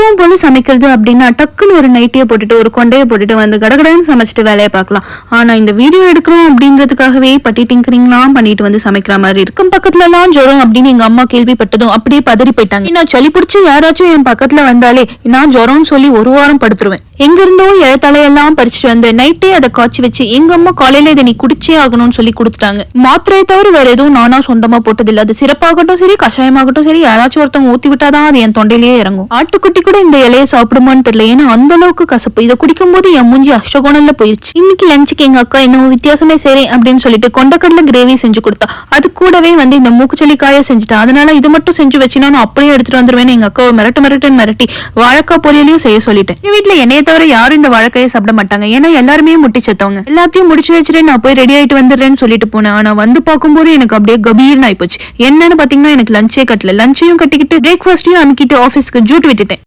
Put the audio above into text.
எப்பவும் போல சமைக்கிறது அப்படின்னா டக்குன்னு ஒரு நைட்டியை போட்டுட்டு ஒரு கொண்டையை போட்டுட்டு வந்து கடகடன்னு சமைச்சிட்டு வேலையை பார்க்கலாம். ஆனா இந்த வீடியோ எடுக்கிறோம் அப்படின்றதுக்காகவே பட்டி டிங்கரிங்லாம் பண்ணிட்டு வந்து சமைக்கிற மாதிரி இருக்கும். பக்கத்துல எல்லாம் ஜுரம் அப்படின்னு எங்க அம்மா கேள்விப்பட்டதும் அப்படியே பதறி போயிட்டாங்க. நான் சளி பிடிச்சி யாராச்சும் என் பக்கத்துல வந்தாலே நான் ஜுரம்னு சொல்லி ஒரு வாரம் படுத்துருவேன். எங்க இருந்தோ தலையெல்லாம் பறிச்சுட்டு வந்து நைட்டே அதை காய்ச்சி வச்சு எங்க அம்மா காலையில இதை நீ குடிச்சே ஆகணும்னு சொல்லி கொடுத்துட்டாங்க. மாத்திரையை தவிர வேற எதுவும் நானா சொந்தமா போட்டதில்லை. அது சிறப்பாகட்டும் சரி கஷாயமாகட்டும் சரி யாராச்சும் ஒருத்தவங்க ஊத்தி விட்டாதான் அது என் தொண்டையிலேயே இறங்கும். ஆட்டுக்குட்டி கூட இந்த இலையை சாப்பிடுமான்னு தெரியல, ஏன்னா அந்த அளவுக்கு கசப்பு. இதை குடிக்கும் போது என் மூஞ்சி அஷ்டகோணம்ல போயிடுச்சு. இன்னைக்கு லஞ்சுக்கு எங்க அக்கா இன்னும் வித்தியாசமே சரி அப்படின்னு சொல்லிட்டு கொண்டக்கடலை கிரேவி செஞ்சு கொடுத்தா. அது கூடவே வந்து இந்த மூக்குச்சளிக்காய செஞ்சுட்டா. அதனால இது மட்டும் செஞ்சு வச்சுனா நான் அப்படியே எடுத்துட்டு வந்துருவேன். எங்க அக்காவை மிரட்டி வாழைக்காய் பொரியலையும் செய்ய சொல்லிட்டேன். எங்க வீட்டுல என்னைய தவிர யாரும் இந்த வாழைக்காயை சாப்பிட மாட்டாங்க, ஏன்னா எல்லாருமே முட்டி செத்தவங்க. எல்லாத்தையும் முடிச்சு வச்சுட்டு நான் போய் ரெடி ஆயிட்டு வந்துடுறேன்னு சொல்லிட்டு போனேன். ஆனா வந்து பார்க்கும்போது எனக்கு அப்படியே கபீர்னு ஆயிப்போச்சு. என்னன்னு பாத்தீங்கன்னா எனக்கு லஞ்சே கட்டல. லஞ்சையும் கட்டிக்கிட்டு பிரேக்ஃபாஸ்டையும் அமுக்கிட்டு ஆபீஸ்க்கு ஜூட் விட்டுட்டேன்.